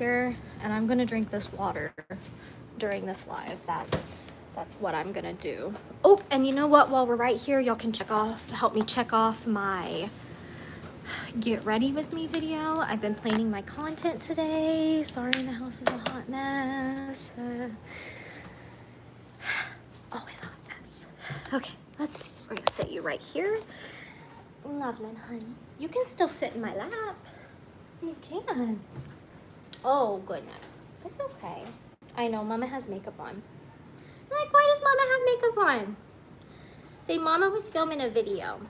here, and I'm gonna drink this water during this live. That's what I'm gonna do. Oh, and you know what? While we're right here, y'all can help me check off my get ready with me video. I've been planning my content today. Sorry, the house is a hot mess. Always a hot mess. Okay, let's see. We're gonna set you right here. Lovely, honey. You can still sit in my lap. You can. Oh, goodness. It's okay. I know, Mama has makeup on. Like, why does Mama have makeup on? Say, Mama was filming a video.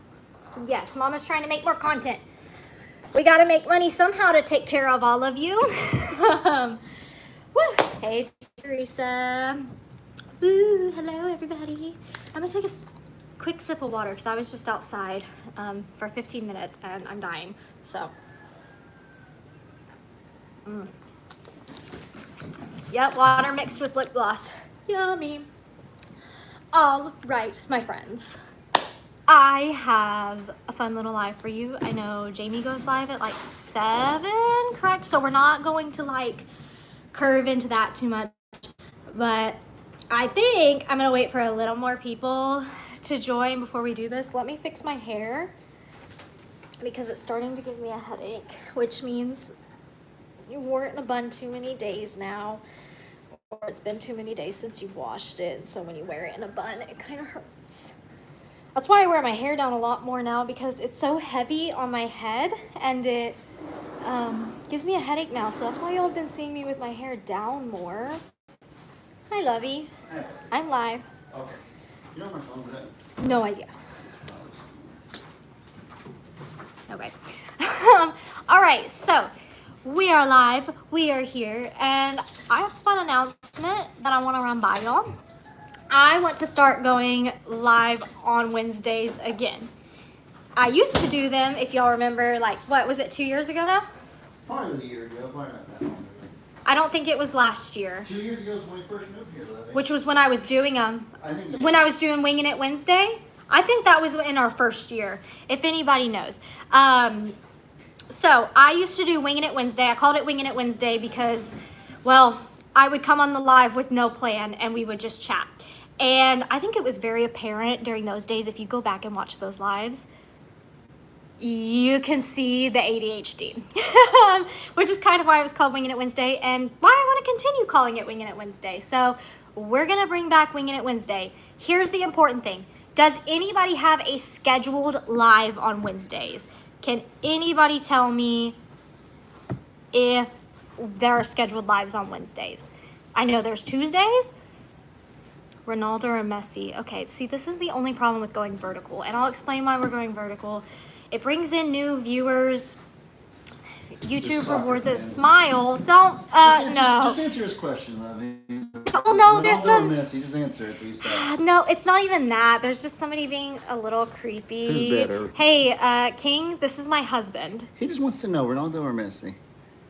Yes, Mama's trying to make more content. We gotta make money somehow to take care of all of you. Woo. Hey, Teresa. Woo, hello, everybody. I'm gonna take a quick sip of water because I was just outside for 15 minutes and I'm dying, so. Yep, water mixed with lip gloss. Yummy. All right, my friends. I have a fun little live for you. I know Jamie goes live at like 7, correct? So we're not going to like curve into that too much, but I think I'm gonna wait for a little more people to join before we do this. Let me fix my hair because it's starting to give me a headache, which means you wore it in a bun too many days now, or it's been too many days since you've washed it, so when you wear it in a bun, it kind of hurts. That's why I wear my hair down a lot more now, because it's so heavy on my head and it gives me a headache now, so that's why y'all have been seeing me with my hair down more. Hi, Lovey. Hey. I'm live. Okay. You know my phone with that? No idea. Okay. All right, so we are live. We are here, and I have a fun announcement that I want to run by y'all. I want to start going live on Wednesdays again. I used to do them, if y'all remember, like, what was it, 2 years ago now? Probably a year ago, probably not that long. I don't think it was last year. 2 years ago is when we first moved here, Levy. Which was when I was doing when I was doing Winging It Wednesday. I think that was in our first year, if anybody knows. So I used to do Winging It Wednesday. I called it Winging It Wednesday because, well, I would come on the live with no plan and we would just chat. And I think it was very apparent during those days, if you go back and watch those lives, you can see the ADHD, which is kind of why it was called Winging It Wednesday and why I want to continue calling it Winging It Wednesday. So we're going to bring back Winging It Wednesday. Here's the important thing. Does anybody have a scheduled live on Wednesdays? Can anybody tell me if there are scheduled lives on Wednesdays? I know there's Tuesdays. Ronaldo or Messi. Okay, see, this is the only problem with going vertical, and I'll explain why we're going vertical. It brings in new viewers. YouTube rewards it. Smile. Don't, no. Just answer his question, Levy. Oh, no, there's some... Messi, just answer it so you stop. No, it's not even that. There's just somebody being a little creepy. Who's better? Hey, King, this is my husband. He just wants to know, Ronaldo or Messi?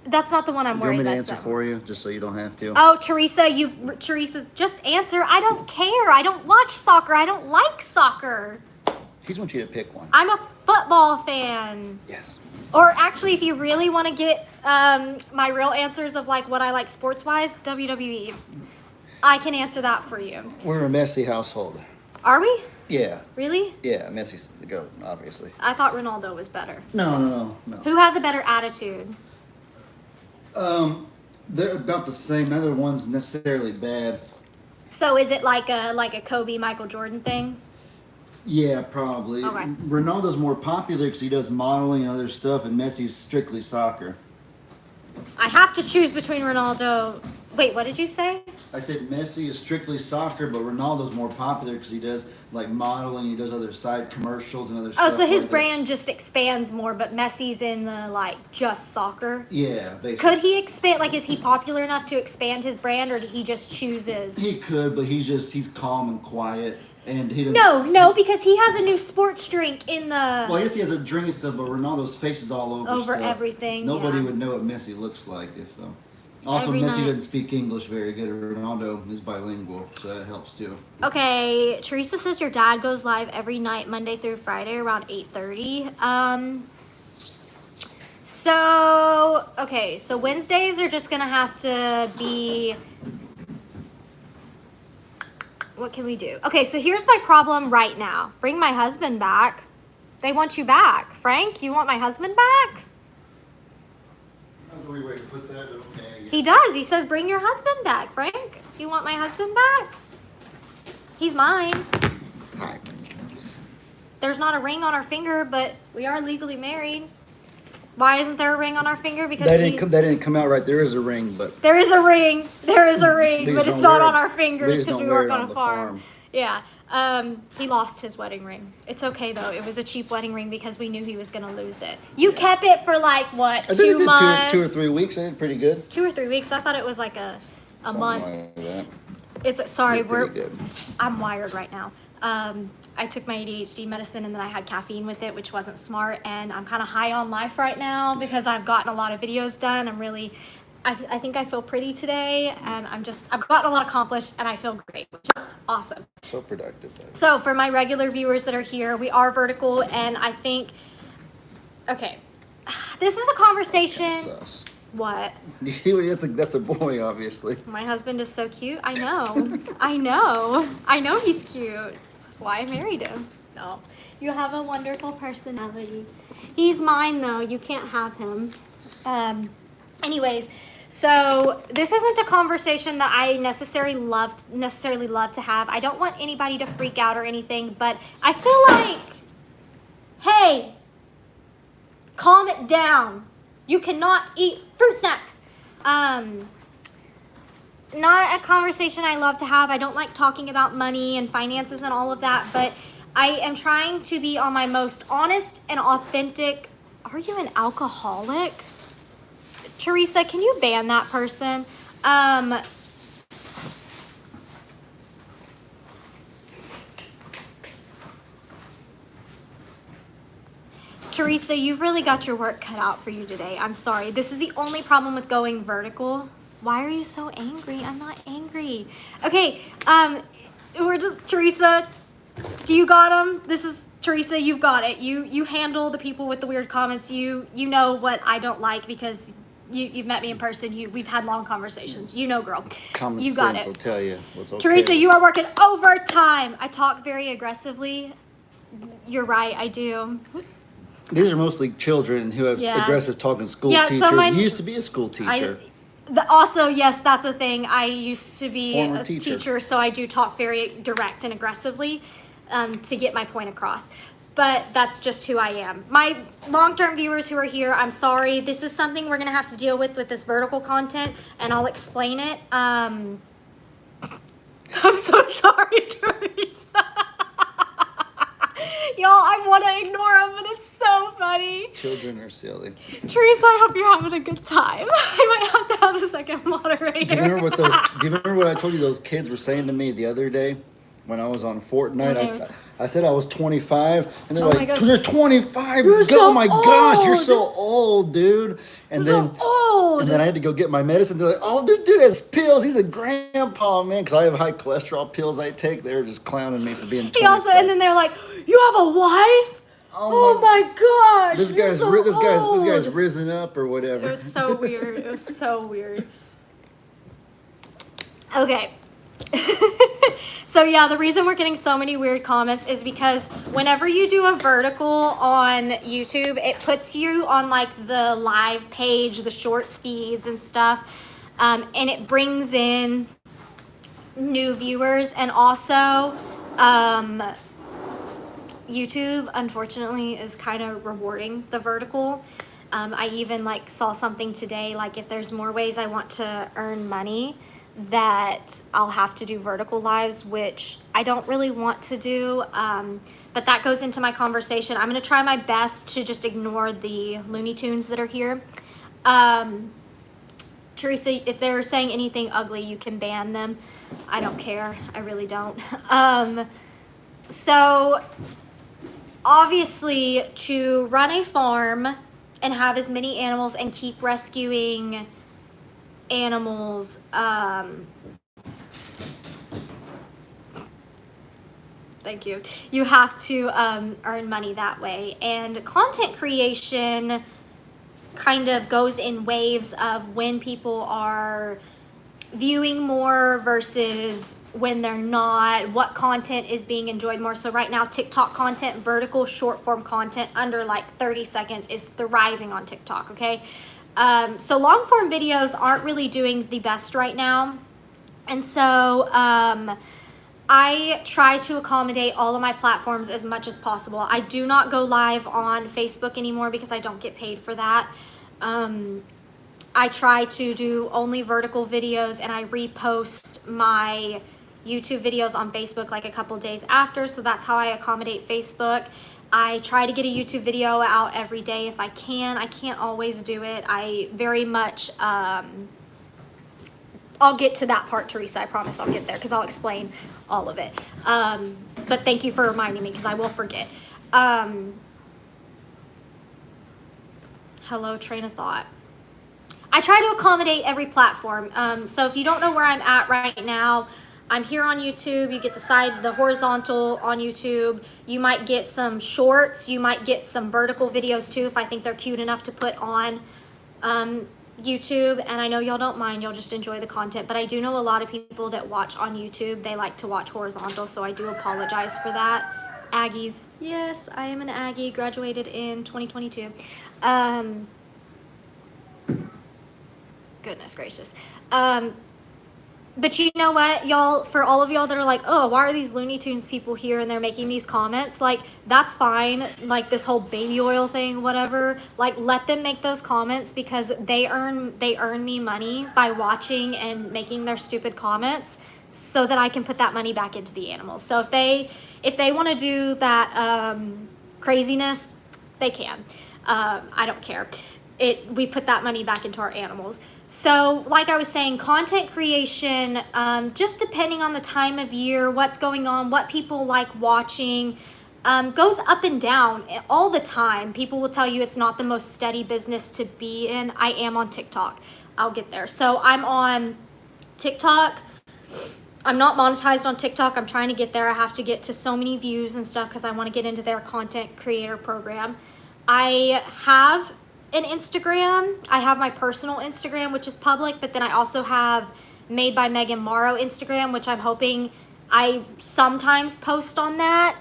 That's not the one I'm worried about. Do you want me to answer for you, just so you don't have to? Oh, Teresa's just answer. I don't care. I don't watch soccer. I don't like soccer. He just wants you to pick one. I'm a football fan. Yes. Or actually, if you really want to get my real answers of like what I like sports-wise, WWE. I can answer that for you. We're a Messi household. Are we? Yeah. Really? Yeah, Messi's the GOAT, obviously. I thought Ronaldo was better. No. Who has a better attitude? They're about the same. Neither one's necessarily bad. So is it like a Kobe, Michael Jordan thing? Yeah, probably. Okay. Ronaldo's more popular because he does modeling and other stuff, and Messi's strictly soccer. I have to choose between Ronaldo. Wait, what did you say? I said Messi is strictly soccer, but Ronaldo's more popular because he does like modeling, he does other side commercials and other stuff. Oh, so his like brand just expands more, but Messi's in the like just soccer. Yeah, basically. Could he expand? Like, is he popular enough to expand his brand, or he just chooses? He could, but he's calm and quiet, and he doesn't. No, because he has a new sports drink in the. Well, I guess he has a drink and stuff, but Ronaldo's face is all over stuff. Everything. Nobody yeah. would know what Messi looks like if. Also, Every Messi night. doesn't speak English very good. Ronaldo is bilingual, so that helps too. Okay, Teresa says your dad goes live every night, Monday through Friday, around 8:30. So, okay, so Wednesdays are just gonna have to be. What can we do? Okay, so here's my problem right now. Bring my husband back. They want you back. Frank, you want my husband back? That's a weird way to put that, but okay. He does. He says, bring your husband back, Frank. You want my husband back? He's mine. Hi. There's not a ring on our finger, but we are legally married. Why isn't there a ring on our finger? Because That didn't come out right. There is a ring, but there is a ring. There is a ring, Please but it's don't not wear on it. our fingers Please because don't we wear work it on on a the farm. farm. Yeah. He lost his wedding ring. It's okay though. It was a cheap wedding ring because we knew he was gonna lose it. You kept it for like what? I did a 2 good months? 2 or 3 weeks. I did pretty good. 2 or 3 weeks. I thought it was like a Something month. like that. It's sorry. Did pretty good. I'm wired right now. I took my ADHD medicine and then I had caffeine with it, which wasn't smart. And I'm kind of high on life right now because I've gotten a lot of videos done. I think I feel pretty today, and I've gotten a lot accomplished and I feel great, which is awesome. So productive. Though. So for my regular viewers that are here, we are vertical, and I think, okay, this is a conversation. Sus. What? That's a boy, obviously. My husband is so cute. I know. I know he's cute. That's why I married him. No. You have a wonderful personality. He's mine though. You can't have him. Anyways, so this isn't a conversation that I necessarily love to have. I don't want anybody to freak out or anything, but I feel like, hey, calm it down. You cannot eat fruit snacks. Not a conversation I love to have. I don't like talking about money and finances and all of that, but I am trying to be on my most honest and authentic. Are you an alcoholic? Teresa, can you ban that person? Teresa, you've really got your work cut out for you today. I'm sorry. This is the only problem with going vertical. Why are you so angry? I'm not angry. Okay, Teresa, do you got him? This is, Teresa, you've got it. You handle the people with the weird comments. You know what I don't like because you've met me in person. We've had long conversations. You know, girl. Common You got sense it. will tell you what's okay. Teresa, you are working overtime. I talk very aggressively. You're right, I do. These are mostly children who have Yeah. aggressive talking school Yeah, teachers. so You used to be a school teacher. Also, yes, that's a thing. I used to be Former a teacher. teacher, so I do talk very direct and aggressively to get my point across. But that's just who I am. My long-term viewers who are here, I'm sorry. This is something we're going to have to deal with this vertical content, and I'll explain it. I'm so sorry, Teresa. Y'all, I want to ignore him, but it's so funny. Children are silly. Teresa, I hope you're having a good time. I might have to have a second moderator. Do you remember what I told you those kids were saying to me the other day when I was on Fortnite? I said I was 25, and they're Oh my like, gosh. "You're 25? You're Oh so my gosh, you're old. so old, dude!" And You're then so old. And then I had to go get my medicine. They're like, "Oh, this dude has pills. He's a grandpa, man." Because I have high cholesterol pills I take. They were just clowning me for being 25. He also, and then they're like, "You have a wife? Oh my gosh! This you're guy's so this guy's old." risen up or whatever. It was so weird. It was so weird. Okay. So yeah, the reason we're getting so many weird comments is because whenever you do a vertical on YouTube, it puts you on like the live page, the shorts feeds and stuff, and it brings in new viewers, and also YouTube unfortunately is kind of rewarding the vertical. I even like saw something today, like if there's more ways I want to earn money, that I'll have to do vertical lives, which I don't really want to do, but that goes into my conversation. I'm going to try my best to just ignore the Looney Tunes that are here. Teresa, if they're saying anything ugly, you can ban them. I don't care. I really don't. So obviously, to run a farm and have as many animals and keep rescuing animals, thank you, you have to earn money that way. And content creation kind of goes in waves of when people are viewing more versus when they're not, what content is being enjoyed more. So right now, TikTok content, vertical short form content under like 30 seconds is thriving on TikTok, okay? So long form videos aren't really doing the best right now. And so I try to accommodate all of my platforms as much as possible. I do not go live on Facebook anymore because I don't get paid for that. I try to do only vertical videos, and I repost my YouTube videos on Facebook like a couple days after. So that's how I accommodate Facebook. I try to get a YouTube video out every day if I can. I can't always do it. I very much, I'll get to that part, Teresa. I promise I'll get there because I'll explain all of it. But thank you for reminding me because I will forget. Hello, train of thought. I try to accommodate every platform. So if you don't know where I'm at right now, I'm here on YouTube. You get the horizontal on YouTube. You might get some shorts. You might get some vertical videos too if I think they're cute enough to put on YouTube. And I know y'all don't mind. Y'all just enjoy the content. But I do know a lot of people that watch on YouTube, they like to watch horizontal. So I do apologize for that. Aggies. Yes, I am an Aggie. Graduated in 2022. Goodness gracious. But you know what, y'all, for all of y'all that are like, oh, why are these Looney Tunes people here and they're making these comments? Like, that's fine. Like this whole baby oil thing, whatever. Like, let them make those comments because they earn me money by watching and making their stupid comments so that I can put that money back into the animals. So if they want to do that craziness, they can. I don't care. We put that money back into our animals. So like I was saying, content creation, just depending on the time of year, what's going on, what people like watching, goes up and down all the time. People will tell you it's not the most steady business to be in. I am on TikTok. I'll get there. So I'm on TikTok. I'm not monetized on TikTok. I'm trying to get there. I have to get to so many views and stuff because I want to get into their content creator program. I have an Instagram. I have my personal Instagram, which is public, but then I also have Made by Megan Morrow Instagram, which I'm hoping I sometimes post on that.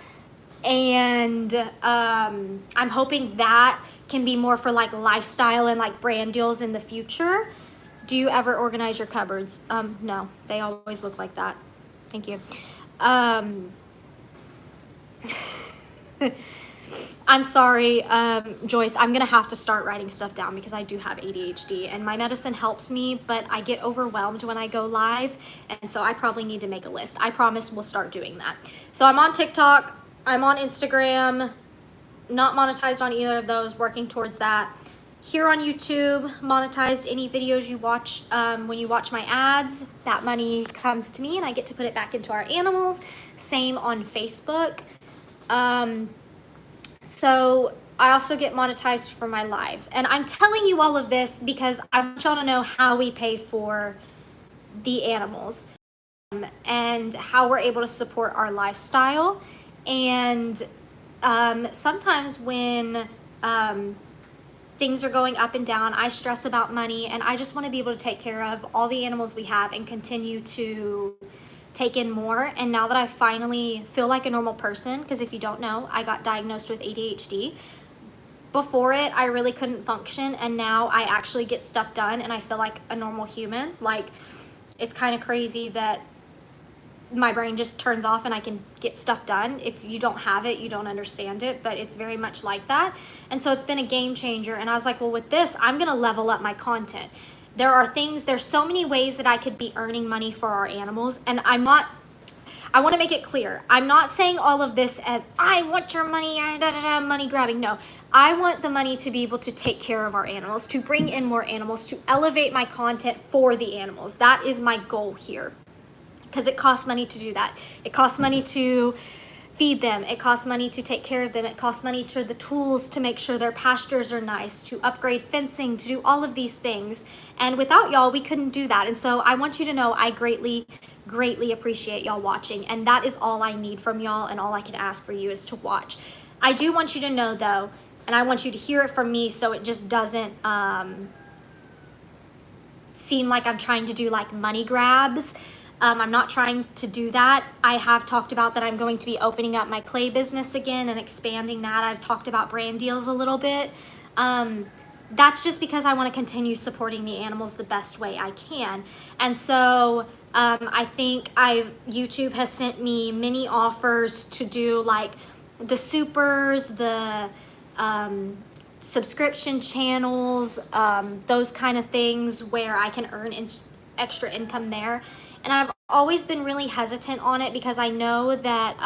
And I'm hoping that can be more for like lifestyle and like brand deals in the future. Do you ever organize your cupboards? No, they always look like that. Thank you. I'm sorry, Joyce, I'm gonna have to start writing stuff down because I do have ADHD and my medicine helps me, but I get overwhelmed when I go live. And so I probably need to make a list. I promise we'll start doing that. So I'm on TikTok, I'm on Instagram, not monetized on either of those, working towards that. Here on YouTube, monetized any videos you watch. When you watch my ads, that money comes to me and I get to put it back into our animals. Same on Facebook. So I also get monetized for my lives. And I'm telling you all of this because I want y'all to know how we pay for the animals and how we're able to support our lifestyle. And sometimes when things are going up and down, I stress about money and I just want to be able to take care of all the animals we have and continue to take in more. And now that I finally feel like a normal person, because if you don't know, I got diagnosed with ADHD. Before it, I really couldn't function, and now I actually get stuff done and I feel like a normal human. Like, it's kind of crazy that my brain just turns off and I can get stuff done. If you don't have it, you don't understand it, but it's very much like that. And so it's been a game changer. And I was like, well, with this, I'm gonna level up my content. There's so many ways that I could be earning money for our animals. And I want to make it clear. I'm not saying all of this as I want your money, money grabbing. No, I want the money to be able to take care of our animals, to bring in more animals, to elevate my content for the animals. That is my goal here, because it costs money to do that. It costs money to feed them. It costs money to take care of them. It costs money to the tools to make sure their pastures are nice, to upgrade fencing, to do all of these things. And without y'all, we couldn't do that. And so I want you to know I greatly appreciate y'all watching. And that is all I need from y'all, and all I can ask for you is to watch. I do want you to know though, And I want you to hear it from me so it just doesn't seem like I'm trying to do like money grabs. I'm not trying to do that. I have talked about that I'm going to be opening up my clay business again and expanding that. I've talked about brand deals a little bit. That's just because I want to continue supporting the animals the best way I can. And so I think YouTube has sent me many offers to do like the supers, the subscription channels, those kind of things where I can earn extra income there. And I've always been really hesitant on it because I know that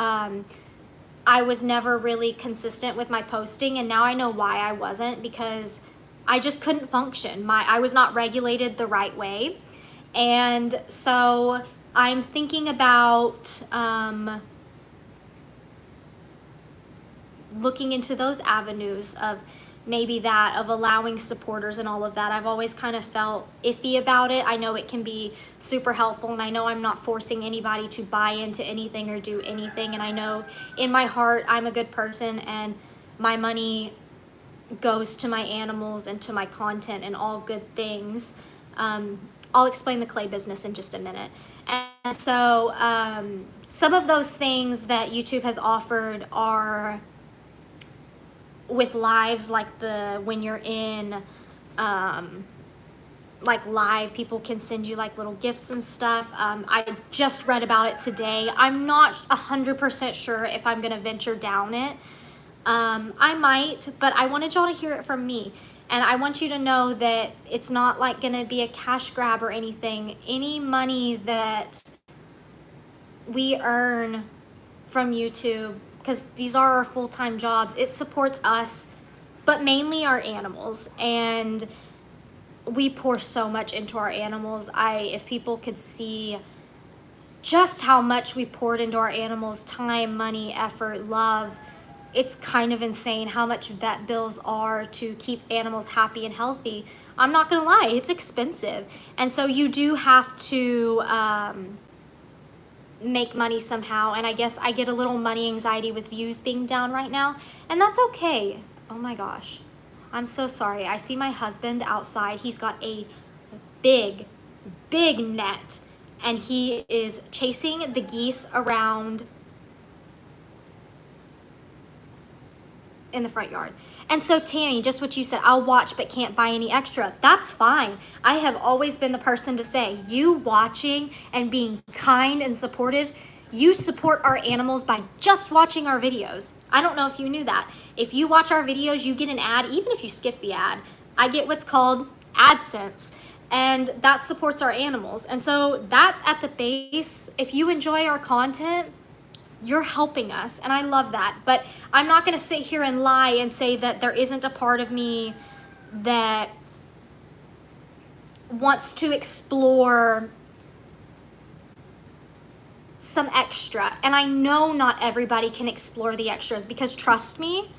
I was never really consistent with my posting, and now I know why I wasn't, because I just couldn't function. I was not regulated the right way. And so I'm thinking about looking into those avenues of maybe that, of allowing supporters and all of that. I've always kind of felt iffy about it. I know it can be super helpful, and I know I'm not forcing anybody to buy into anything or do anything. And I know in my heart I'm a good person, and my money goes to my animals and to my content and all good things. I'll explain the clay business in just a minute. And so some of those things that YouTube has offered are with lives, like when you're in like live, people can send you like little gifts and stuff. I just read about it today. I'm not 100% sure if I'm gonna venture down it. I might, but I wanted y'all to hear it from me. And I want you to know that it's not like gonna be a cash grab or anything. Any money that we earn from YouTube, because these are our full-time jobs, it supports us, but mainly our animals. And we pour so much into our animals. If people could see just how much we poured into our animals, time, money, effort, love, it's kind of insane how much vet bills are to keep animals happy and healthy. I'm not gonna lie, it's expensive. And so you do have to make money somehow. And I guess I get a little money anxiety with views being down right now, and that's okay. Oh my gosh, I'm so sorry. I see my husband outside. He's got a big net, and he is chasing the geese around in the front yard. And so Tammy, just what you said, I'll watch but can't buy any extra. That's fine. I have always been the person to say, you watching and being kind and supportive, you support our animals by just watching our videos. I don't know if you knew that. If you watch our videos, you get an ad. Even if you skip the ad, I get what's called AdSense, and that supports our animals. And so that's at the base. If you enjoy our content, you're helping us, and I love that. But I'm not going to sit here and lie and say that there isn't a part of me that wants to explore some extra. And I know not everybody can explore the extras, because trust me,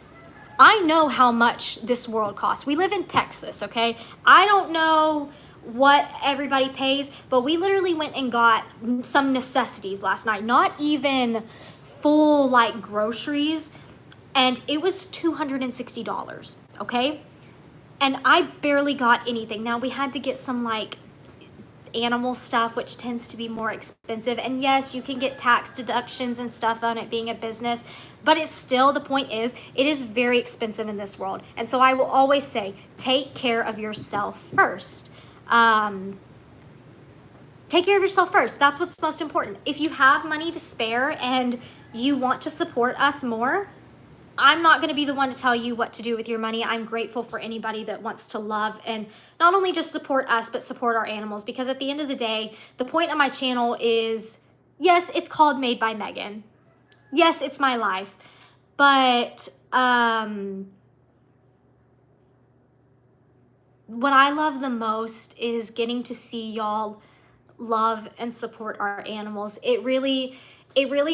I know how much this world costs. We live in Texas, okay? I don't know what everybody pays, but we literally went and got some necessities last night, not even full like groceries, and it was $260, okay? And I barely got anything. Now we had to get some like animal stuff, which tends to be more expensive, and yes, you can get tax deductions and stuff on it being a business, but it's still, the point is, it is very expensive in this world. And so I will always say, take care of yourself first. Take care of yourself first. That's what's most important. If you have money to spare and you want to support us more, I'm not going to be the one to tell you what to do with your money. I'm grateful for anybody that wants to love and not only just support us, but support our animals. Because at the end of the day, the point of my channel is, yes, it's called Made by Megan. Yes, it's my life. But what I love the most is getting to see y'all love and support our animals. It really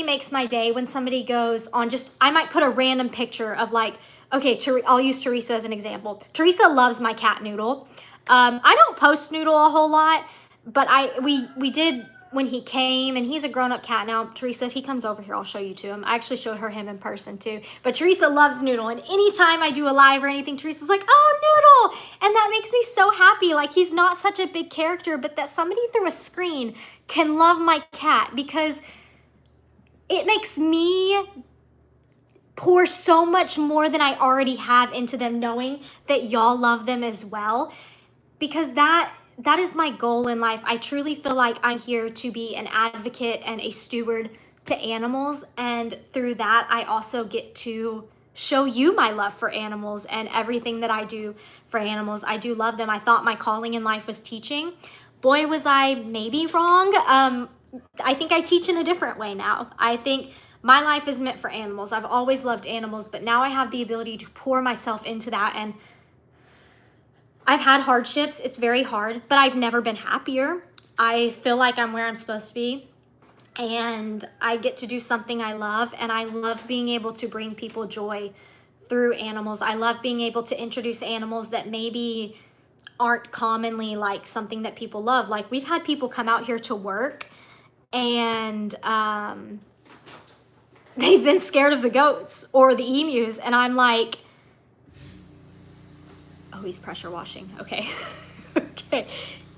makes my day when somebody goes on, just, I might put a random picture of like, okay, I'll use Teresa as an example. Teresa loves my cat Noodle. I don't post Noodle a whole lot, but we did when he came, and he's a grown-up cat now. Teresa, if he comes over here, I'll show you to him. I actually showed her him in person too. But Teresa loves Noodle, and anytime I do a live or anything, Teresa's like, oh, Noodle! And that makes me so happy. Like, he's not such a big character, but that somebody through a screen can love my cat, because it makes me pour so much more than I already have into them, knowing that y'all love them as well, because that is my goal in life. I truly feel like I'm here to be an advocate and a steward to animals, and through that I also get to show you my love for animals and everything that I do for animals. I do love them. I thought my calling in life was teaching. Boy, was I maybe wrong. I think I teach in a different way now. I think my life is meant for animals. I've always loved animals, but now I have the ability to pour myself into that. And I've had hardships. It's very hard, but I've never been happier. I feel like I'm where I'm supposed to be, and I get to do something I love, and I love being able to bring people joy through animals. I love being able to introduce animals that maybe aren't commonly like something that people love. Like, we've had people come out here to work, and they've been scared of the goats or the emus, and I'm like, oh, he's pressure washing. Okay. Okay.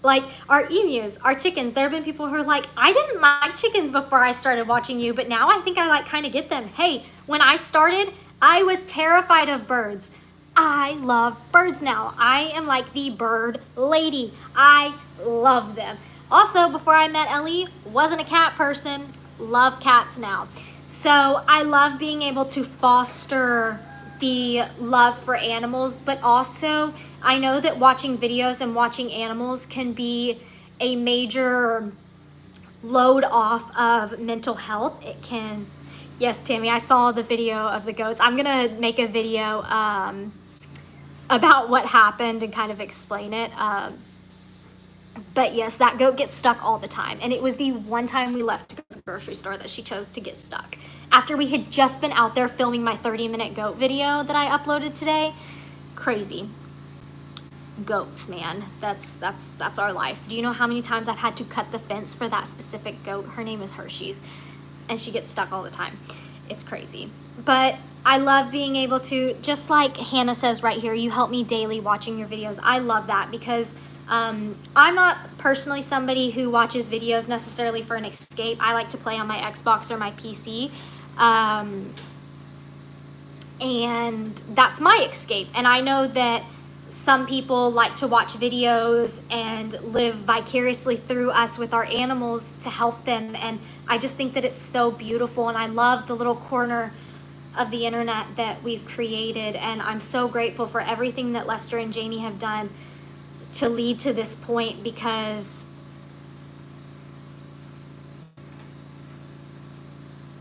Like, our emus, our chickens, there have been people who are like, I didn't like chickens before I started watching you, but now I think I like kind of get them. Hey, when I started, I was terrified of birds. I love birds now. I am like the bird lady. I love them. Also, before I met Ellie, wasn't a cat person. Love cats now. So I love being able to foster the love for animals, but also I know that watching videos and watching animals can be a major load off of mental health. It can, yes, Tammy, I saw the video of the goats. I'm gonna make a video about what happened and kind of explain it. But yes, that goat gets stuck all the time. And it was the one time we left to go to the grocery store that she chose to get stuck. After we had just been out there filming my 30-minute goat video that I uploaded today. Crazy. Goats, man. That's our life. Do you know how many times I've had to cut the fence for that specific goat? Her name is Hershey's, and she gets stuck all the time. It's crazy. But I love being able to, just like Hannah says right here, you help me daily watching your videos. I love that, because I'm not personally somebody who watches videos necessarily for an escape. I like to play on my Xbox or my PC. And that's my escape. And I know that some people like to watch videos and live vicariously through us with our animals to help them. And I just think that it's so beautiful. And I love the little corner of the internet that we've created. And I'm so grateful for everything that Lester and Jamie have done to lead to this point, because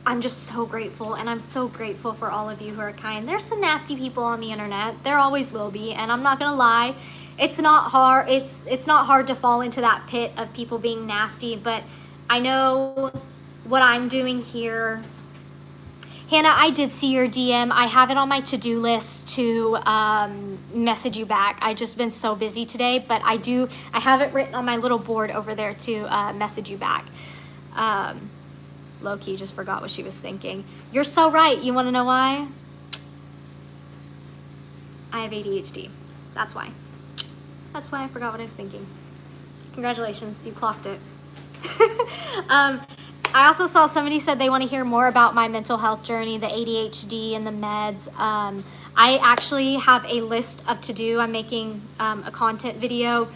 I'm just so grateful, and I'm so grateful for all of you who are kind. There's some nasty people on the internet. There always will be, and I'm not gonna lie. It's not hard. It's not hard to fall into that pit of people being nasty, but I know what I'm doing here. Hannah, I did see your DM. I have it on my to-do list to message you back. I've just been so busy today, but I have it written on my little board over there to message you back. Low-key just forgot what she was thinking. You're so right. You want to know why? I have ADHD. That's why. That's why I forgot what I was thinking. Congratulations, you clocked it. I also saw somebody said they want to hear more about my mental health journey, the ADHD and the meds. I actually have a list of to-do. I'm making a content video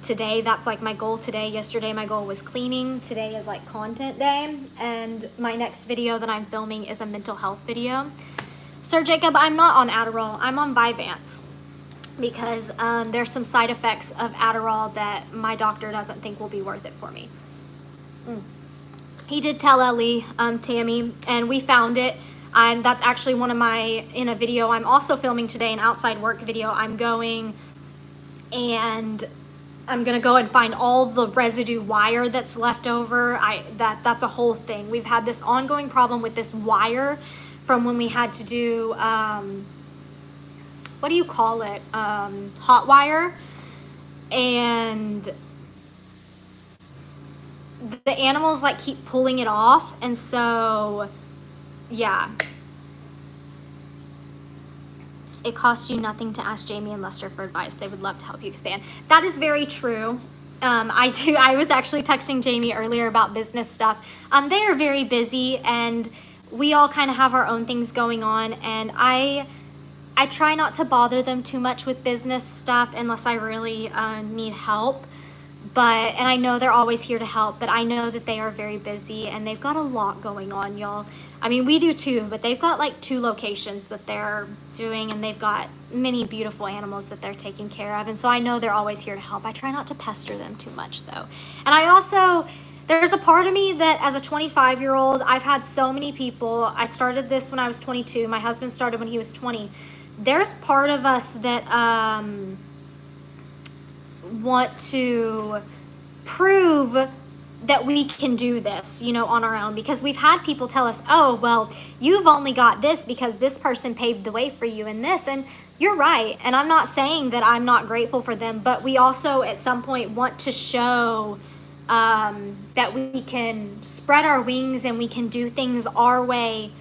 today. That's like my goal today. Yesterday my goal was cleaning. Today is like content day. And my next video that I'm filming is a mental health video. Sir Jacob, I'm not on Adderall. I'm on Vyvanse, because there's some side effects of Adderall that my doctor doesn't think will be worth it for me. He did tell Ellie, Tammy, and we found it. That's actually one of in a video I'm also filming today, an outside work video. I'm going to go and find all the residue wire that's left over. That's a whole thing. We've had this ongoing problem with this wire from when we had to do, what do you call it? Hot wire. And the animals like keep pulling it off, and so yeah. It costs you nothing to ask Jamie and Lester for advice. They would love to help you expand. That is very true. I was actually texting Jamie earlier about business stuff. They are very busy, and we all kind of have our own things going on, and I try not to bother them too much with business stuff unless I really need help. And I know they're always here to help, but I know that they are very busy and they've got a lot going on, y'all. I mean, we do too, but they've got like 2 locations that they're doing, and they've got many beautiful animals that they're taking care of. And so I know they're always here to help. I try not to pester them too much though. And I also, there's a part of me that as a 25-year-old, I've had so many people. I started this when I was 22. My husband started when he was 20. There's part of us that want to prove that we can do this, you know, on our own, because we've had people tell us, oh, well, you've only got this because this person paved the way for you in this. And you're right. And I'm not saying that I'm not grateful for them, but we also at some point want to show that we can spread our wings and we can do things our way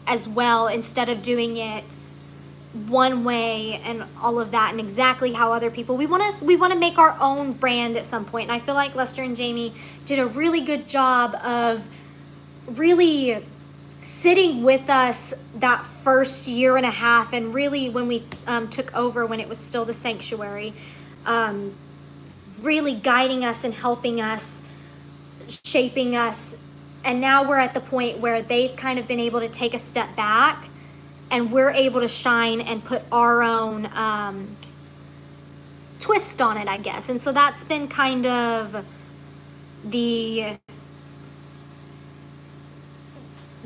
as well, instead of doing it one way and all of that and exactly how other people. We want to make our own brand at some point. And I feel like Lester and Jamie did a really good job of really sitting with us that first year and a half, and really when we took over, when it was still the sanctuary, really guiding us and helping us, shaping us. And now we're at the point where they've kind of been able to take a step back, and we're able to shine and put our own twist on it, I guess. And so that's been kind of the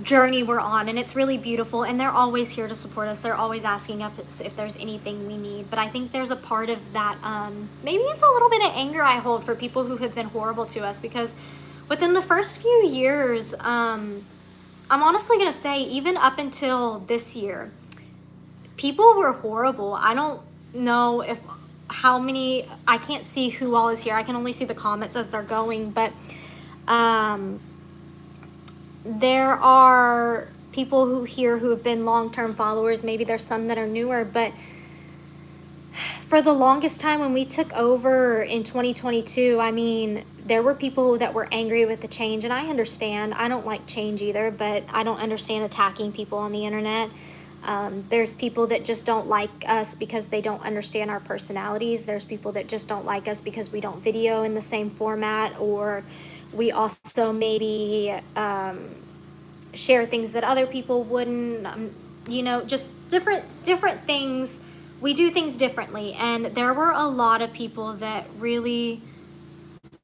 journey we're on, and it's really beautiful. And they're always here to support us. They're always asking us if there's anything we need. But I think there's a part of that, maybe it's a little bit of anger I hold for people who have been horrible to us, because within the first few years, I'm honestly going to say, even up until this year, people were horrible. I don't know how many, I can't see who all is here. I can only see the comments as they're going, but there are people who have been long-term followers. Maybe there's some that are newer, but for the longest time when we took over in 2022, I mean, there were people that were angry with the change, and I understand. I don't like change either, but I don't understand attacking people on the internet. There's people that just don't like us because they don't understand our personalities. There's people that just don't like us because we don't video in the same format, or we also maybe share things that other people wouldn't, you know, just different things. We do things differently, and there were a lot of people that really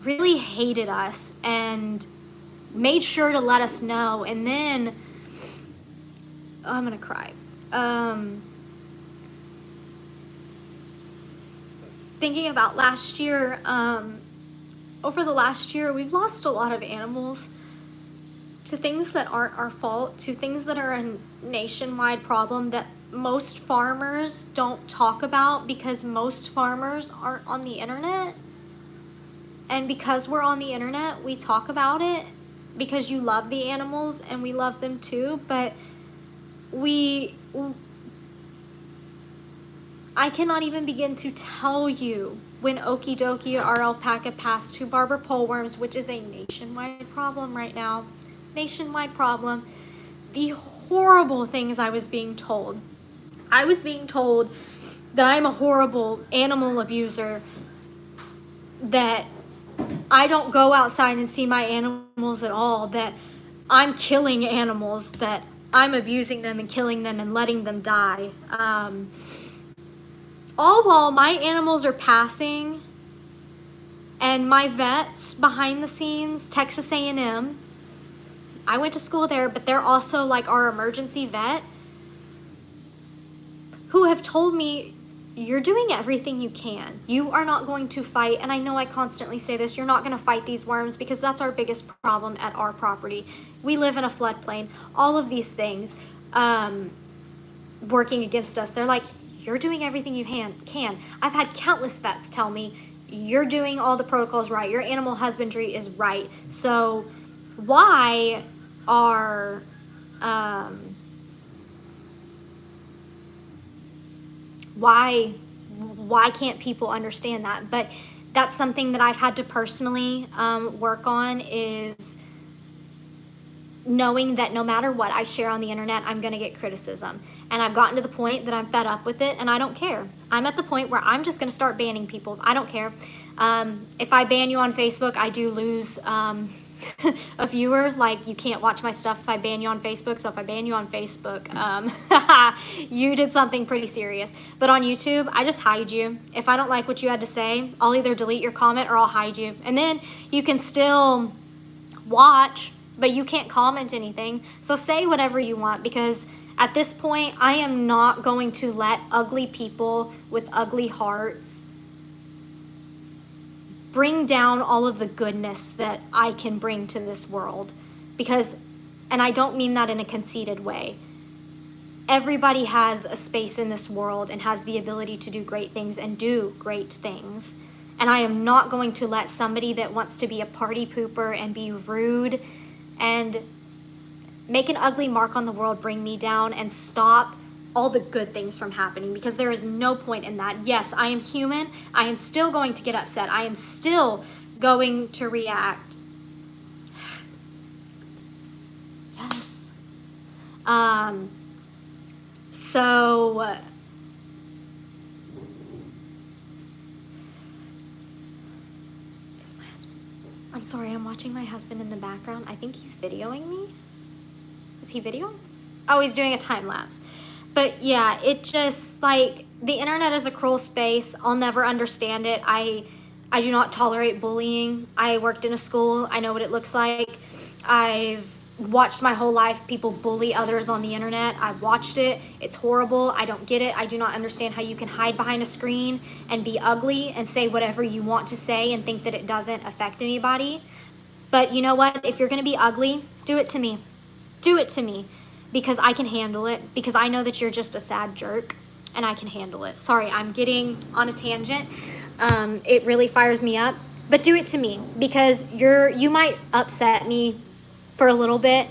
hated us and made sure to let us know. And then I'm gonna cry. Thinking about last year, over the last year, we've lost a lot of animals to things that aren't our fault, to things that are a nationwide problem that most farmers don't talk about, because most farmers aren't on the internet. And because we're on the internet, we talk about it because you love the animals and we love them too. But I cannot even begin to tell you, when Okie Dokie, our alpaca, passed to Barber poleworms, which is a nationwide problem right now, nationwide problem, the horrible things I was being told. I was being told that I'm a horrible animal abuser, that I don't go outside and see my animals at all, that I'm killing animals, that I'm abusing them and killing them and letting them die. All while my animals are passing, and my vets behind the scenes, Texas A&M, I went to school there, but they're also like our emergency vet, who have told me, you're doing everything you can. You are not going to fight, and I know I constantly say this, you're not going to fight these worms, because that's our biggest problem at our property. We live in a floodplain. All of these things working against us. They're like, you're doing everything you can. I've had countless vets tell me, you're doing all the protocols right. Your animal husbandry is right. So why are why can't people understand that? But that's something that I've had to personally work on, is knowing that no matter what I share on the internet, I'm going to get criticism. And I've gotten to the point that I'm fed up with it, and I don't care. I'm at the point where I'm just going to start banning people. I don't care. If I ban you on Facebook, I do lose a viewer. Like, you can't watch my stuff if I ban you on Facebook. So if I ban you on Facebook, you did something pretty serious. But on YouTube, I just hide you. If I don't like what you had to say, I'll either delete your comment or I'll hide you. And then you can still watch, but you can't comment anything. So say whatever you want, because at this point, I am not going to let ugly people with ugly hearts bring down all of the goodness that I can bring to this world. Because, and I don't mean that in a conceited way, everybody has a space in this world and has the ability to do great things and do great things. And I am not going to let somebody that wants to be a party pooper and be rude and make an ugly mark on the world bring me down and stop all the good things from happening, because there is no point in that. Yes, I am human. I am still going to get upset. I am still going to react. Yes. So is my husband? I'm sorry, I'm watching my husband in the background. I think he's videoing me. Is he videoing? Oh, he's doing a time lapse. But yeah, it just, like, the internet is a cruel space. I'll never understand it. I do not tolerate bullying. I worked in a school. I know what it looks like. I've watched my whole life people bully others on the internet. I've watched it. It's horrible. I don't get it. I do not understand how you can hide behind a screen and be ugly and say whatever you want to say and think that it doesn't affect anybody. But you know what? If you're going to be ugly, do it to me. Do it to me. Because I can handle it, because I know that you're just a sad jerk and I can handle it. Sorry, I'm getting on a tangent. It really fires me up, but do it to me, because you might upset me for a little bit,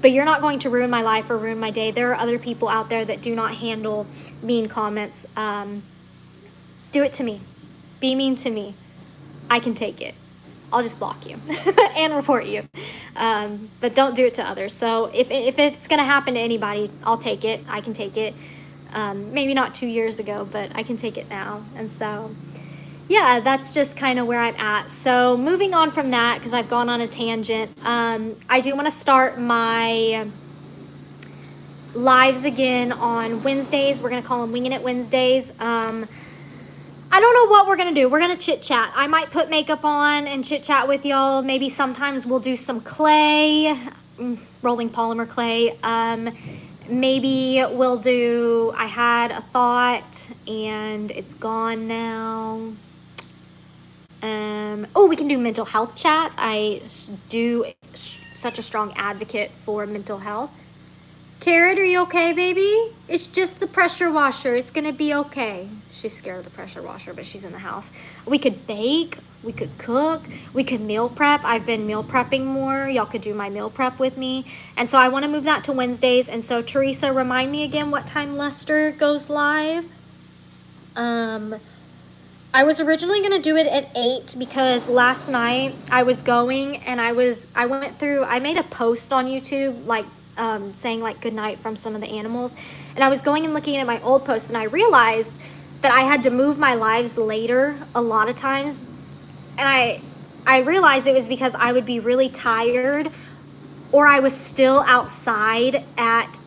but you're not going to ruin my life or ruin my day. There are other people out there that do not handle mean comments. Do it to me. Be mean to me. I can take it. I'll just block you and report you. But don't do it to others. So if it's going to happen to anybody, I'll take it. I can take it. Maybe not 2 years ago, but I can take it now. And so, yeah, that's just kind of where I'm at. So moving on from that, because I've gone on a tangent, I do want to start my lives again on Wednesdays. We're going to call them Winging It Wednesdays. I don't know what we're going to do. We're going to chit chat. I might put makeup on and chit chat with y'all. Maybe sometimes we'll do some clay, rolling polymer clay. Maybe we'll do, I had a thought and it's gone now. Oh, we can do mental health chats. I do such a strong advocate for mental health. Carrot, are you okay, baby? It's just the pressure washer. It's gonna be okay. She's scared of the pressure washer, but she's in the house. We could bake, we could cook, we could meal prep. I've been meal prepping more. Y'all could do my meal prep with me. And so I wanna move that to Wednesdays. And so Teresa, remind me again what time Lester goes live. I was originally gonna do it at 8 because last night I was going and I made a post on YouTube, like, saying like good night from some of the animals, and I was going and looking at my old posts and I realized that I had to move my lives later a lot of times, and I realized it was because I would be really tired or I was still outside at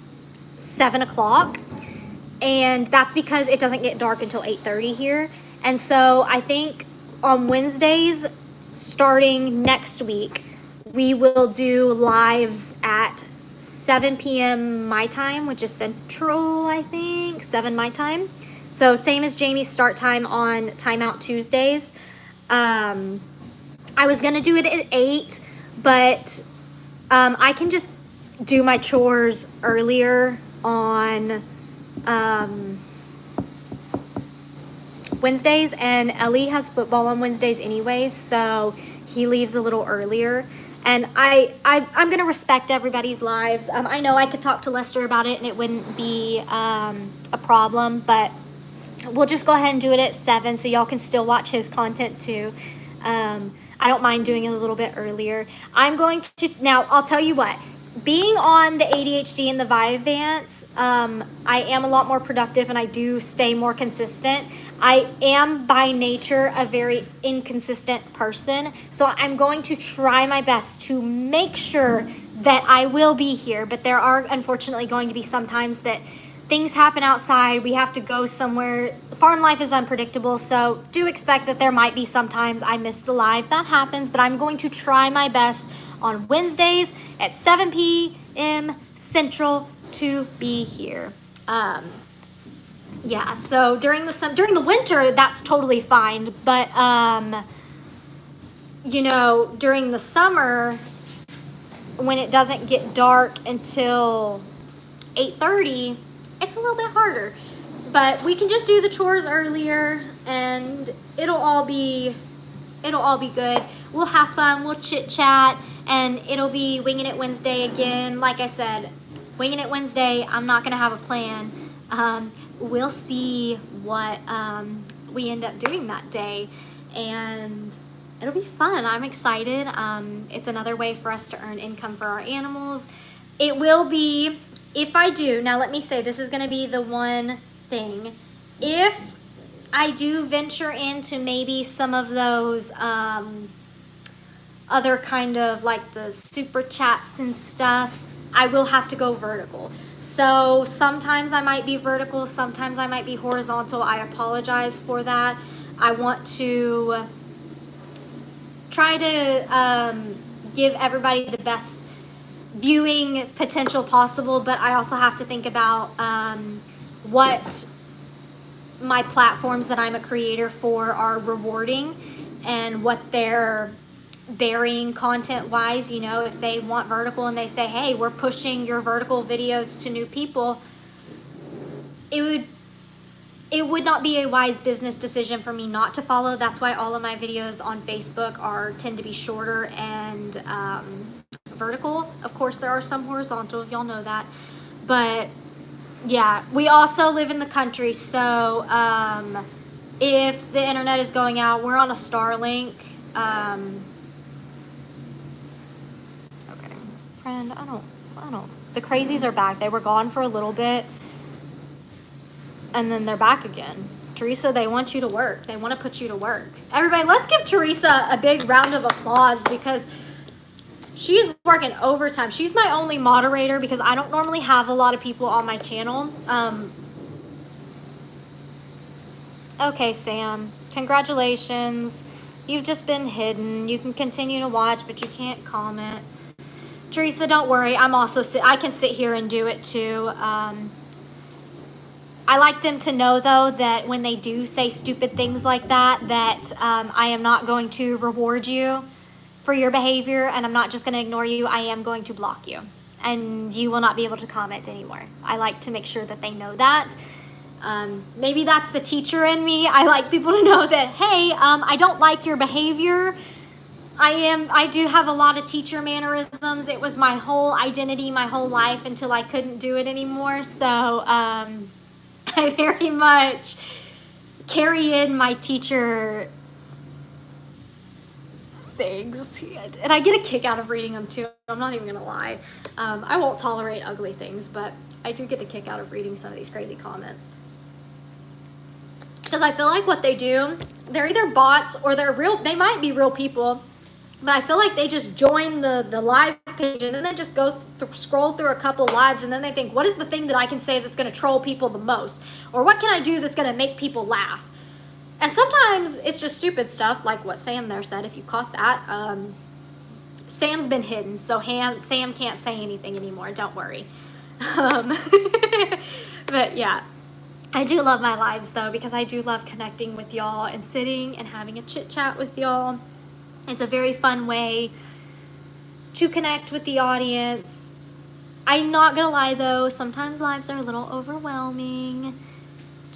7 o'clock, and that's because it doesn't get dark until 8:30 here. And so I think on Wednesdays starting next week we will do lives at 7 p.m. my time, which is Central, I think, 7 my time. So same as Jamie's start time on Timeout Tuesdays. I was gonna do it at 8, but I can just do my chores earlier on Wednesdays, and Ellie has football on Wednesdays anyways, so he leaves a little earlier. And I'm gonna respect everybody's lives. I know I could talk to Lester about it and it wouldn't be a problem, but we'll just go ahead and do it at 7 so y'all can still watch his content too. I don't mind doing it a little bit earlier. I'm going to, now I'll tell you what, being on the ADHD and the Vyvanse, I am a lot more productive and I do stay more consistent. I am by nature a very inconsistent person, so I'm going to try my best to make sure that I will be here, but there are unfortunately going to be some times that things happen outside, we have to go somewhere. Farm life is unpredictable, so do expect that there might be sometimes I miss the live. That happens, but I'm going to try my best on Wednesdays at 7 p.m. Central to be here. Yeah, so during the winter, that's totally fine, but you know, during the summer, when it doesn't get dark until 8:30, it's a little bit harder. But we can just do the chores earlier and it'll all be good. We'll have fun, we'll chit chat, and it'll be Winging It Wednesday again. Like I said, Winging It Wednesday, I'm not gonna have a plan. We'll see what we end up doing that day, and it'll be fun. I'm excited. It's another way for us to earn income for our animals. It will be, if I do, now let me say, this is gonna be the one thing. If I do venture into maybe some of those other kind of like the super chats and stuff, I will have to go vertical. So sometimes I might be vertical, sometimes I might be horizontal. I apologize for that. I want to try to give everybody the best viewing potential possible, but I also have to think about what my platforms that I'm a creator for are rewarding and what they're burying content wise. You know, if they want vertical and they say, hey, we're pushing your vertical videos to new people, it would not be a wise business decision for me not to follow. That's why all of my videos on Facebook tend to be shorter and vertical. Of course, there are some horizontal, y'all know that. But yeah, we also live in the country, so if the internet is going out, we're on a Starlink. Okay, friend, I don't. The crazies are back. They were gone for a little bit, and then they're back again. Teresa, they want you to work. They want to put you to work. Everybody, let's give Teresa a big round of applause because she's working overtime. She's my only moderator because I don't normally have a lot of people on my channel. Okay, Sam, congratulations. You've just been hidden. You can continue to watch, but you can't comment. Teresa, don't worry. I can sit here and do it too. I like them to know, though, that when they do say stupid things like that I am not going to reward you for your behavior, and I'm not just going to ignore you. I am going to block you, and you will not be able to comment anymore. I like to make sure that they know that. Maybe that's the teacher in me. I like people to know that, hey, I don't like your behavior. I do have a lot of teacher mannerisms. It was my whole identity, my whole life until I couldn't do it anymore. So, I very much carry in my teacher things, and I get a kick out of reading them too. I'm not even gonna lie. I won't tolerate ugly things, but I do get a kick out of reading some of these crazy comments because I feel like what they do, they're either bots or they're real. They might be real people, but I feel like they just join the live page and then they just go scroll through a couple lives and then they think, what is the thing that I can say that's going to troll people the most, or what can I do that's going to make people laugh? And sometimes it's just stupid stuff like what Sam there said, if you caught that. Sam's been hidden, so Sam can't say anything anymore, don't worry. But yeah, I do love my lives though, because I do love connecting with y'all and sitting and having a chit chat with y'all. It's a very fun way to connect with the audience. I'm not gonna lie though, sometimes lives are a little overwhelming.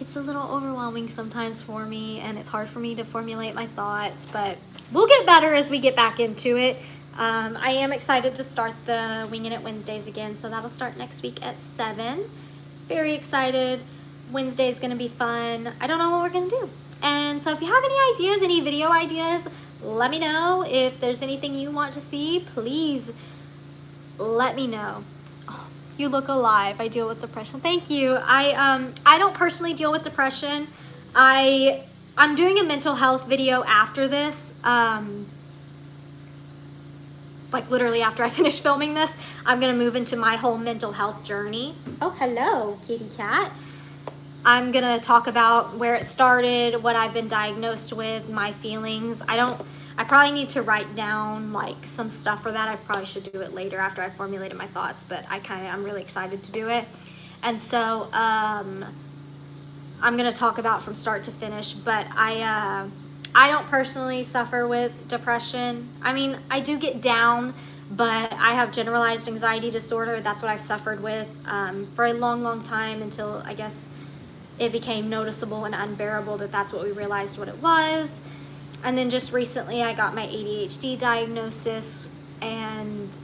gets a little overwhelming sometimes for me, and it's hard for me to formulate my thoughts, but we'll get better as we get back into it. I am excited to start the Winging It Wednesdays again, so that'll start next week at 7. Very excited. Wednesday is going to be fun. I don't know what we're going to do. And so if you have any ideas, any video ideas, let me know. If there's anything you want to see, please let me know. Oh, you look alive. I deal with depression. Thank you. I don't personally deal with depression. I'm doing a mental health video after this. Like literally after I finish filming this, I'm gonna move into my whole mental health journey. Oh, hello, kitty cat. I'm gonna talk about where it started, what I've been diagnosed with, my feelings. I probably need to write down like some stuff for that. I probably should do it later after I formulated my thoughts, but I'm really excited to do it. And so I'm gonna talk about from start to finish, but I don't personally suffer with depression. I mean, I do get down, but I have generalized anxiety disorder. That's what I've suffered with for a long, long time, until I guess it became noticeable and unbearable that's what we realized what it was. And then just recently I got my ADHD diagnosis, and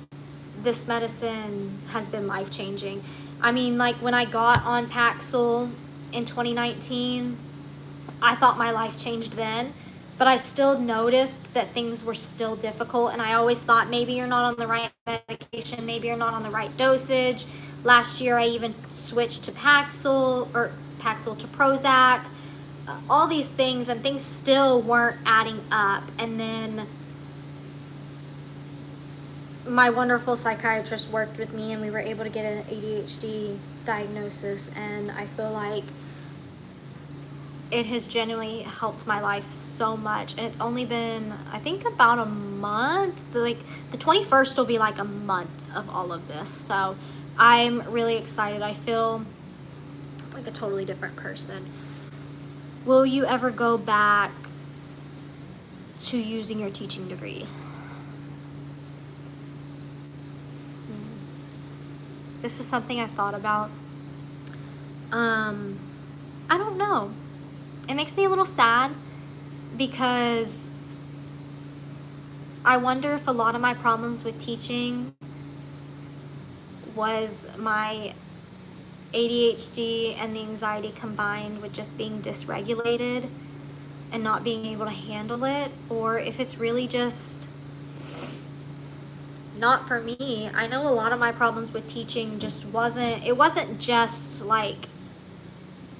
this medicine has been life-changing. I mean, like when I got on Paxil in 2019, I thought my life changed then. But I still noticed that things were still difficult, and I always thought maybe you're not on the right medication, maybe you're not on the right dosage. Last year I even switched to Paxil to Prozac, all these things, and things still weren't adding up. And then my wonderful psychiatrist worked with me, and we were able to get an ADHD diagnosis, and I feel like it has genuinely helped my life so much. And it's only been, I think, about a month. Like the 21st will be like a month of all of this. So I'm really excited. I feel like a totally different person. Will you ever go back to using your teaching degree? This is something I've thought about. I don't know. It makes me a little sad, because I wonder if a lot of my problems with teaching was my ADHD and the anxiety combined with just being dysregulated and not being able to handle it, or if it's really just not for me. I know a lot of my problems with teaching just wasn't just like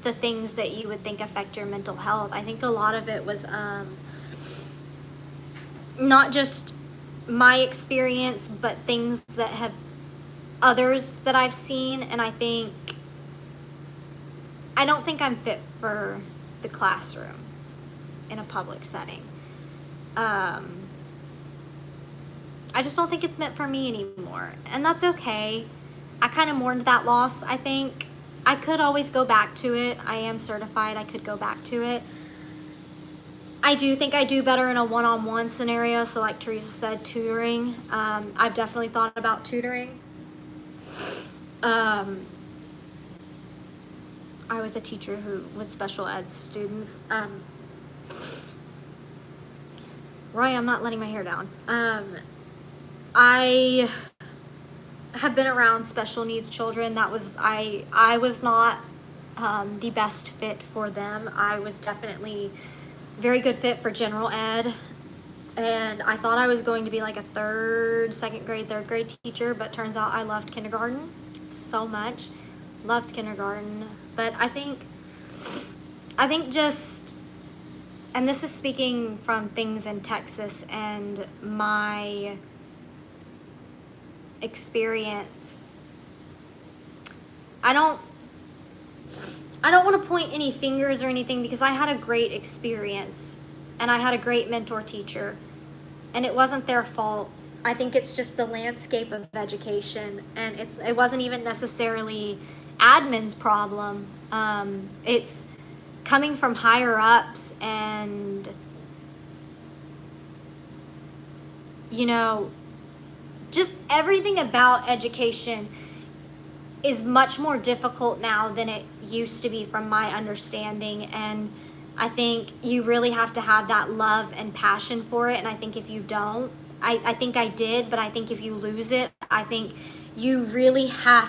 the things that you would think affect your mental health. I think a lot of it was not just my experience, but things that have others that I've seen. And I don't think I'm fit for the classroom in a public setting. I just don't think it's meant for me anymore, and that's okay. I kind of mourned that loss. I think I could always go back to it. I am certified. I could go back to it. I do think I do better in a one-on-one scenario. So like Teresa said, tutoring. I've definitely thought about tutoring. I was a teacher with special ed students. Roy, I'm not letting my hair down. I have been around special needs children. I was not the best fit for them. I was definitely very good fit for general ed, and I thought I was going to be like a second grade, third grade teacher, but turns out I loved kindergarten so much. Loved kindergarten. But I think just, and this is speaking from things in Texas and my experience, I don't want to point any fingers or anything, because I had a great experience and I had a great mentor teacher, and it wasn't their fault. I think it's just the landscape of education, and it wasn't even necessarily admin's problem. It's coming from higher ups, and just everything about education. is much more difficult now than it used to be from my understanding. And I think you really have to have that love and passion for it. And I think if you don't, I think I did, but I think if you lose it, I think you really have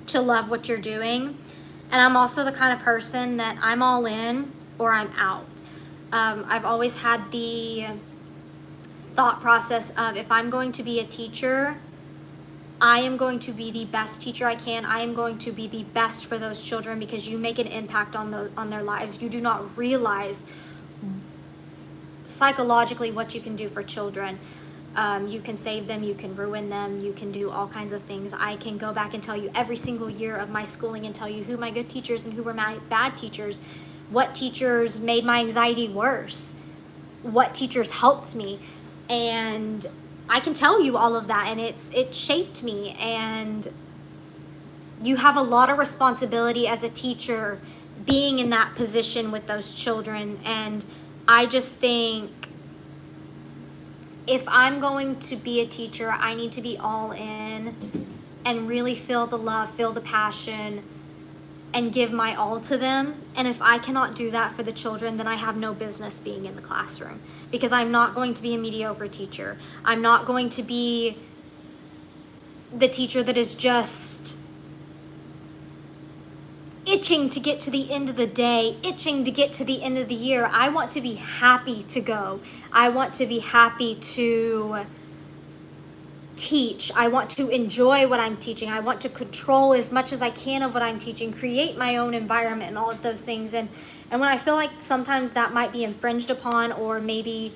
to love what you're doing. And I'm also the kind of person that I'm all in or I'm out. I've always had the thought process of, if I'm going to be a teacher, I am going to be the best teacher I can. I am going to be the best for those children, because you make an impact on their lives. You do not realize psychologically what you can do for children. You can save them, you can ruin them, you can do all kinds of things. I can go back and tell you every single year of my schooling and tell you who my good teachers and who were my bad teachers, what teachers made my anxiety worse, what teachers helped me. And I can tell you all of that, and it shaped me. And you have a lot of responsibility as a teacher being in that position with those children. And I just think, if I'm going to be a teacher, I need to be all in and really feel the love, feel the passion, and give my all to them. And if I cannot do that for the children, then I have no business being in the classroom, because I'm not going to be a mediocre teacher. I'm not going to be the teacher that is just itching to get to the end of the day, itching to get to the end of the year. I want to be happy to go. I want to be happy to teach. I want to enjoy what I'm teaching. I want to control as much as I can of what I'm teaching, create my own environment and all of those things. And when I feel like sometimes that might be infringed upon, or maybe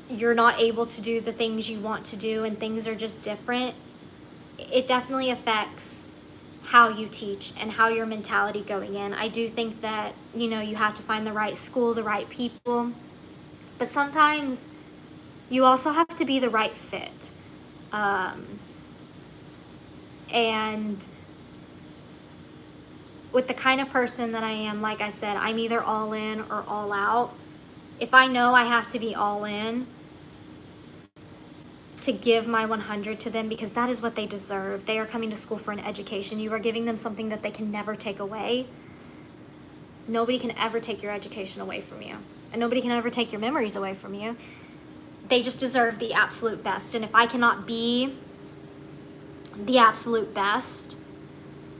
you're not able to do the things you want to do and things are just different, it definitely affects how you teach and how your mentality going in. I do think that, you have to find the right school, the right people, but sometimes you also have to be the right fit. And with the kind of person that I am, like I said, I'm either all in or all out. If I know I have to be all in to give my 100 to them, because that is what they deserve. They are coming to school for an education. You are giving them something that they can never take away. Nobody can ever take your education away from you, and nobody can ever take your memories away from you. They just deserve the absolute best. And if I cannot be the absolute best,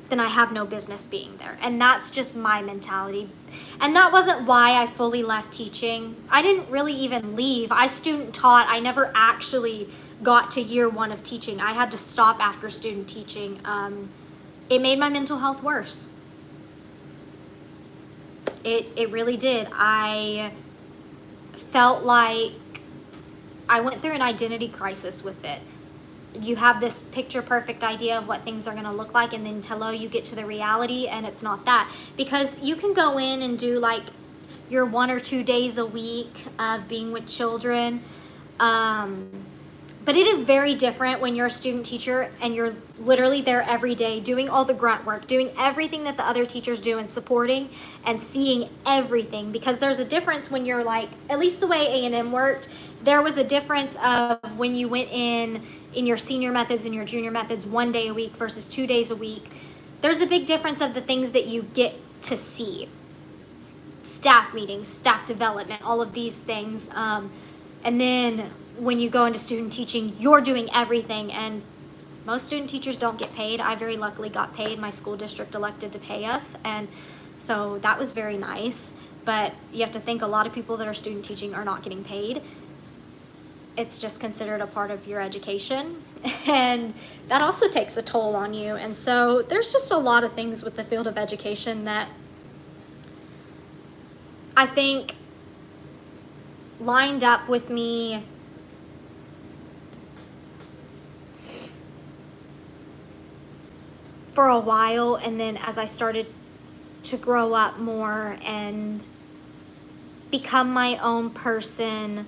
then I have no business being there. And that's just my mentality. And that wasn't why I fully left teaching. I didn't really even leave. I student taught. I never actually got to year 1 of teaching. I had to stop after student teaching. It made my mental health worse. It really did. I felt like I went through an identity crisis with it. You have this picture perfect idea of what things are going to look like, and then hello, you get to the reality and it's not that. Because you can go in and do like your 1 or 2 days a week of being with children, but it is very different when you're a student teacher and you're literally there every day doing all the grunt work, doing everything that the other teachers do, and supporting and seeing everything. Because there's a difference when you're like, at least the way A&M worked, there was a difference of when you went in your senior methods and your junior methods 1 day a week versus 2 days a week. There's a big difference of the things that you get to see. Staff meetings, staff development, all of these things. And then when you go into student teaching, you're doing everything. And most student teachers don't get paid. I very luckily got paid. My school district elected to pay us. And so that was very nice. But you have to think, a lot of people that are student teaching are not getting paid. It's just considered a part of your education. And that also takes a toll on you. And so there's just a lot of things with the field of education that I think lined up with me for a while. And then as I started to grow up more and become my own person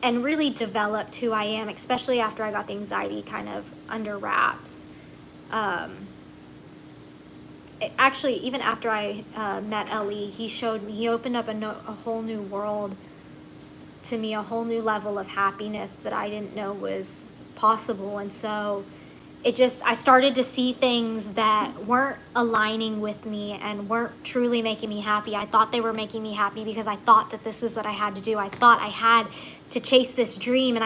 and really developed who I am, especially after I got the anxiety kind of under wraps. Actually, even after I met Ellie, he showed me, he opened up a whole new world to me a whole new level of happiness that I didn't know was possible. And so I started to see things that weren't aligning with me and weren't truly making me happy. I thought they were making me happy because I thought that this was what I had to do. I thought I had to chase this dream, and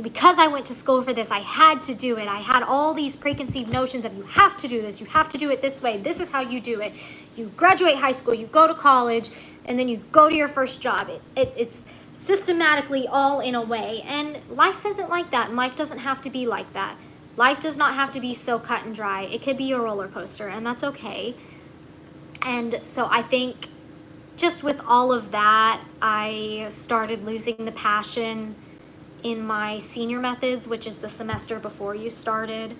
because I went to school for this, I had to do it. I had all these preconceived notions of, you have to do this, you have to do it this way, this is how you do it. You graduate high school, you go to college, and then you go to your first job. It's systematically all in a way, and life isn't like that, and life doesn't have to be like that. Life does not have to be so cut and dry. It could be a roller coaster, and that's okay. And so I think just with all of that, I started losing the passion in my senior methods, which is the semester before you started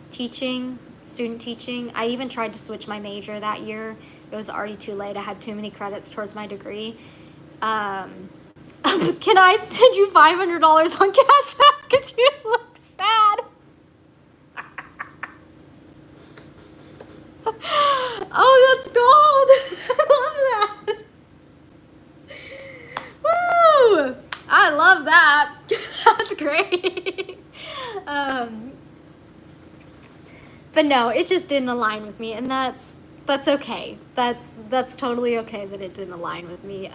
teaching, student teaching. I even tried to switch my major that year. It was already too late. I had too many credits towards my degree. Can I send you $500 on Cash App because you look sad? Oh, that's gold. I love that. Woo! I love that. That's great. But no, it just didn't align with me, and that's okay. That's totally okay that it didn't align with me.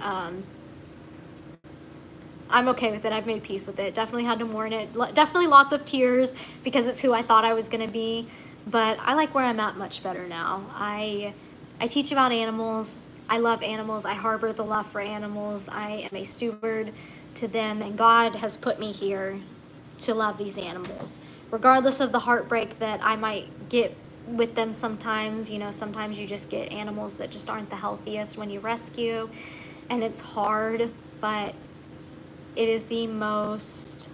I'm okay with it. I've made peace with it. Definitely had to mourn it. Definitely lots of tears because it's who I thought I was going to be. But I like where I'm at much better now. I teach about animals. I love animals. I harbor the love for animals. I am a steward to them. And God has put me here to love these animals. Regardless of the heartbreak that I might get with them sometimes. You know, sometimes you just get animals that just aren't the healthiest when you rescue. And it's hard, but it is the most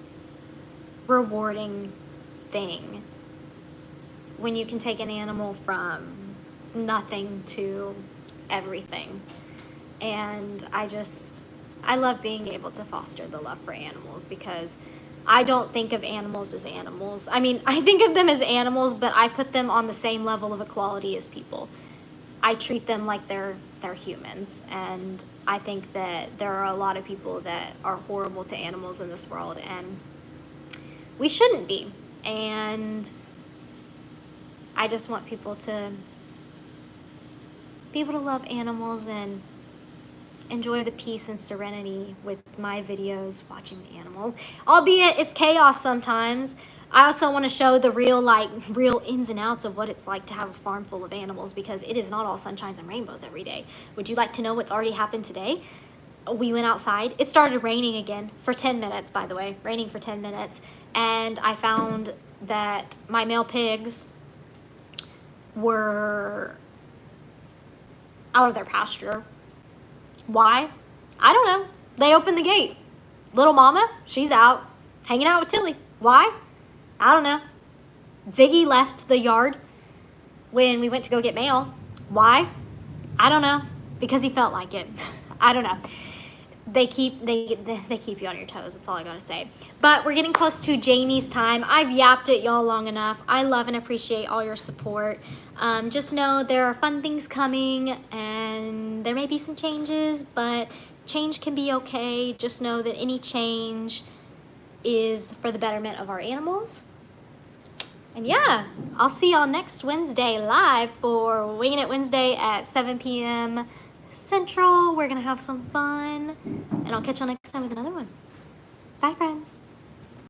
rewarding thing when you can take an animal from nothing to everything. And I love being able to foster the love for animals, because I don't think of animals as animals. I mean, I think of them as animals, but I put them on the same level of equality as people. I treat them like they're humans, and I think that there are a lot of people that are horrible to animals in this world, and we shouldn't be. And I just want people to be able to love animals and enjoy the peace and serenity with my videos, watching the animals. Albeit it's chaos sometimes. I also want to show the real ins and outs of what it's like to have a farm full of animals, because it is not all sunshines and rainbows every day. Would you like to know what's already happened today? We went outside. It started raining again for 10 minutes, by the way. Raining for 10 minutes. And I found that my male pigs were out of their pasture. Why? I don't know. They opened the gate. Little mama, she's out, hanging out with Tilly. Why? I don't know. Ziggy left the yard when we went to go get mail. Why? I don't know. Because he felt like it. I don't know. They keep you on your toes. That's all I gotta say. But we're getting close to Jamie's time. I've yapped at y'all long enough. I love and appreciate all your support. Just know there are fun things coming, and there may be some changes, but change can be okay. Just know that any change is for the betterment of our animals. And yeah, I'll see y'all next Wednesday live for Winging It Wednesday at 7 p.m. Central. We're gonna have some fun, and I'll catch y'all next time with another one. Bye, friends.